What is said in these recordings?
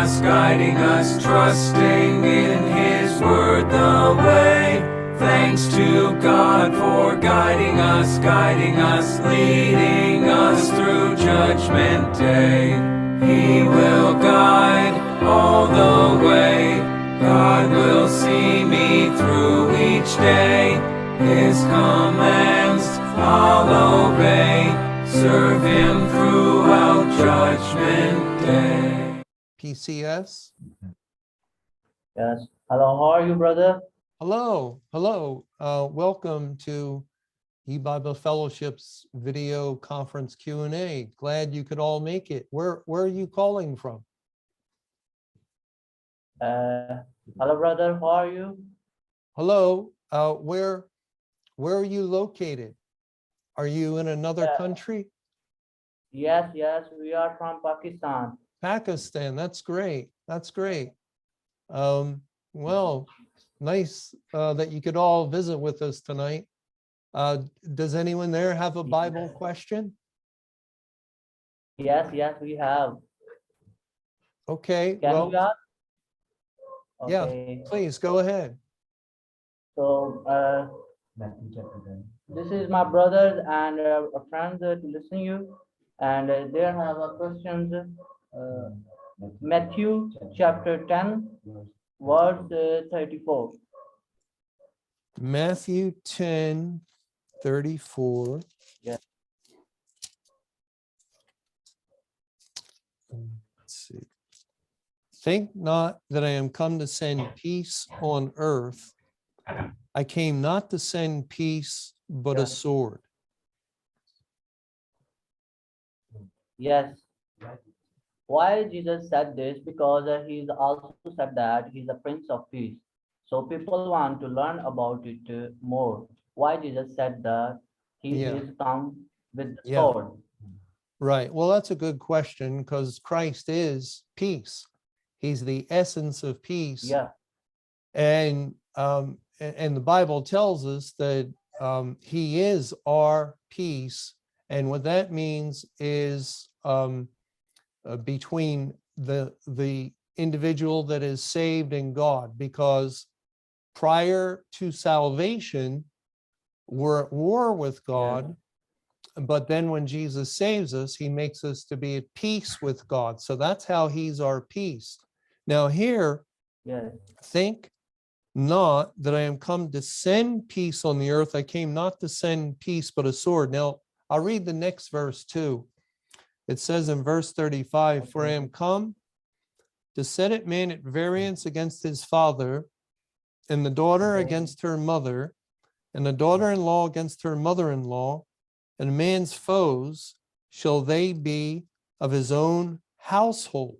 guiding us, trusting in His word the way. Thanks to God for guiding us, leading us through Judgment Day. He will guide all the way. God will see me through each day. His commands I'll obey, serve Him throughout Judgment Day. PCS. Yes. Hello, how are you, brother? Hello. Welcome to eBible Fellowship's video conference Q&A. Glad you could all make it. Where are you calling from? Hello, brother, how are you? Hello. Where are you located? Are you in another country? Yes, we are from Pakistan. Pakistan. That's great. Well, nice that you could all visit with us tonight. Does anyone there have a Bible question? Yes, we have. Okay. Can we ask? Yeah, Okay. please go ahead. So, this is my brother and a friend to listen you, and they have a question. Matthew chapter 10, verse 34. Matthew 10:34. Yeah. Let's see. Think not that I am come to send peace on earth. I came not to send peace, but a sword. Yes. Why Jesus said this? Because he's also said that he's a Prince of Peace. So people want to learn about it more. Why Jesus said that he is come with the sword? Right. Well, that's a good question because Christ is peace. He's the essence of peace. Yeah. And the Bible tells us that He is our peace, and what that means is between the individual that is saved and God, because prior to salvation, we're at war with God. But then when Jesus saves us, He makes us to be at peace with God. So that's how He's our peace. Now here, think not that I am come to send peace on the earth. I came not to send peace, but a sword. Now, I'll read the next verse too. It says in verse 35, for I am come to set it man at variance against his father, and the daughter against her mother, and the daughter-in-law against her mother-in-law, and a man's foes shall they be of his own household.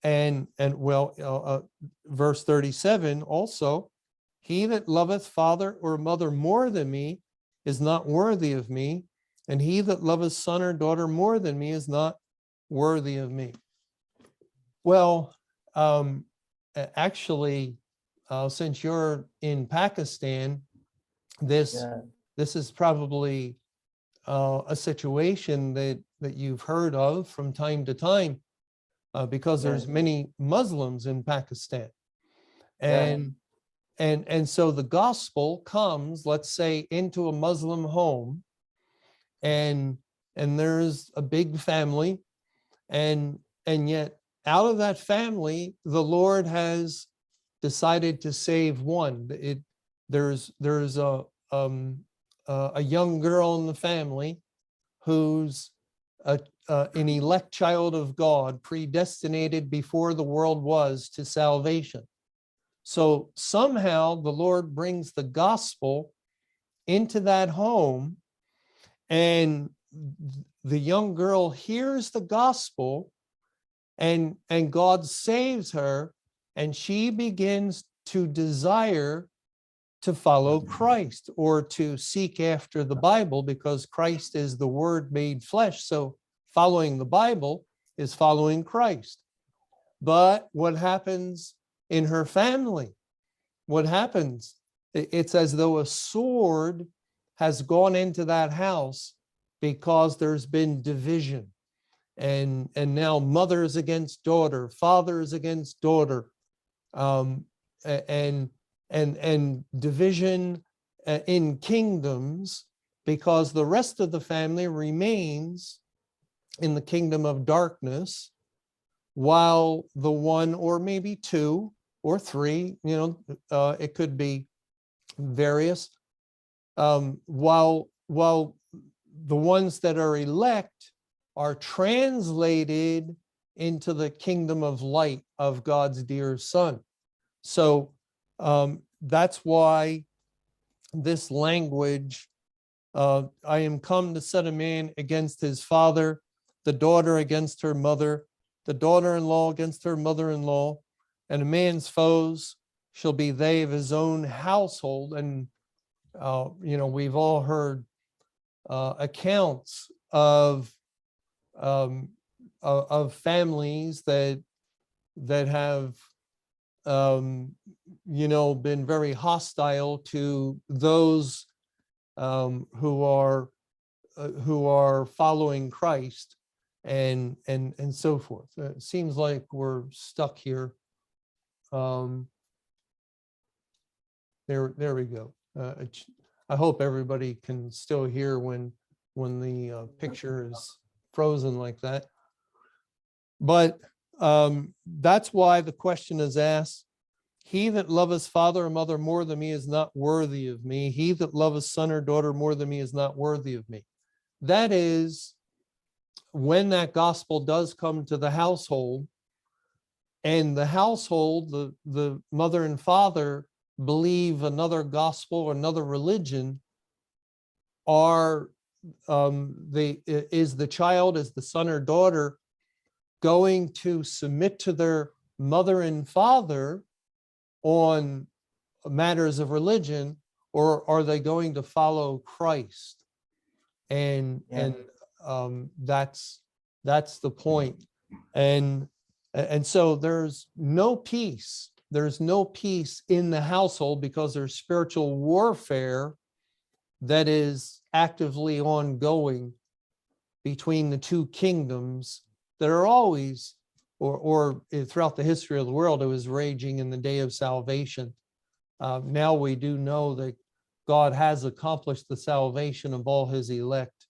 And verse 37 also, he that loveth father or mother more than me is not worthy of me, and he that loveth son or daughter more than me is not worthy of me. Well, actually, since you're in Pakistan, this is probably a situation that you've heard of from time to time, because there's many Muslims in Pakistan, and so the gospel comes, let's say, into a Muslim home, and there's a big family, and yet out of that family, the Lord has decided to save one. There's a young girl in the family who's an elect child of God, predestinated before the world was to salvation. So somehow the Lord brings the gospel into that home, and the young girl hears the gospel, and God saves her, and she begins to desire to follow Christ, or to seek after the Bible, because Christ is the Word made flesh. So following the Bible is following Christ. But what happens in her family? What happens? It's as though a sword has gone into that house because there's been division. and now mothers against daughter, fathers against daughter, and division in kingdoms, because the rest of the family remains in the kingdom of darkness, while the one or maybe two or three, it could be various, while the ones that are elect are translated into the kingdom of light of God's dear Son. So that's why this language, I am come to set a man against his father, the daughter against her mother, the daughter-in-law against her mother-in-law, and a man's foes shall be they of his own household. And, we've all heard accounts of families that have, been very hostile to those who are following Christ, and so forth. It seems like we're stuck here. There we go. I hope everybody can still hear when the picture is frozen like that. But that's why the question is asked: he that loveth father or mother more than me is not worthy of me. He that loveth son or daughter more than me is not worthy of me. That is, when that gospel does come to the household, and the household, the mother and father, believe another gospel or another religion, is the child, is the son or daughter going to submit to their mother and father on matters of religion, or are they going to follow Christ? And that's the point. And so there's no peace. There's no peace in the household, because there's spiritual warfare that is actively ongoing between the two kingdoms that are always, or throughout the history of the world, it was raging in the day of salvation. Now we do know that God has accomplished the salvation of all his elect.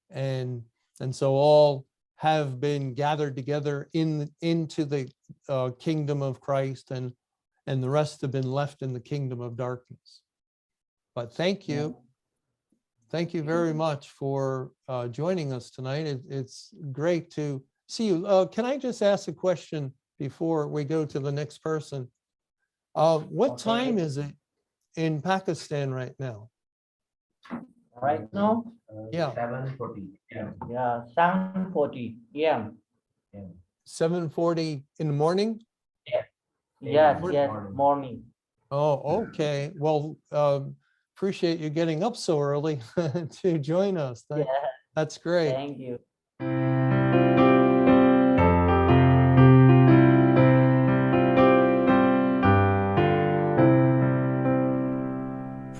And so all have been gathered together into the kingdom of Christ, and the rest have been left in the kingdom of darkness. But thank you. Thank you very much for joining us tonight. It's great to see you. Can I just ask a question before we go to the next person? What time is it in Pakistan right now? Right now? Yeah. 7:40 a.m. Yeah, 7:40 a.m. 7:40 in the morning? Yes, Morning. morning. Oh, okay. Well, appreciate you getting up so early to join us. Yeah, That's great. thank you.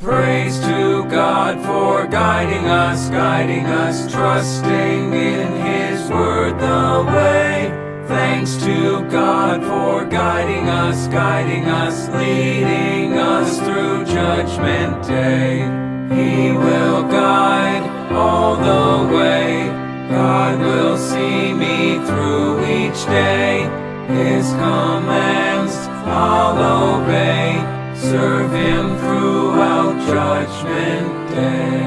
Praise to God for guiding us, trusting in his word the way. Thanks to God for guiding us, leading us through Judgment Day. He will guide all the way. God will see me through each day. His commands I'll obey. Serve him throughout Judgment Day.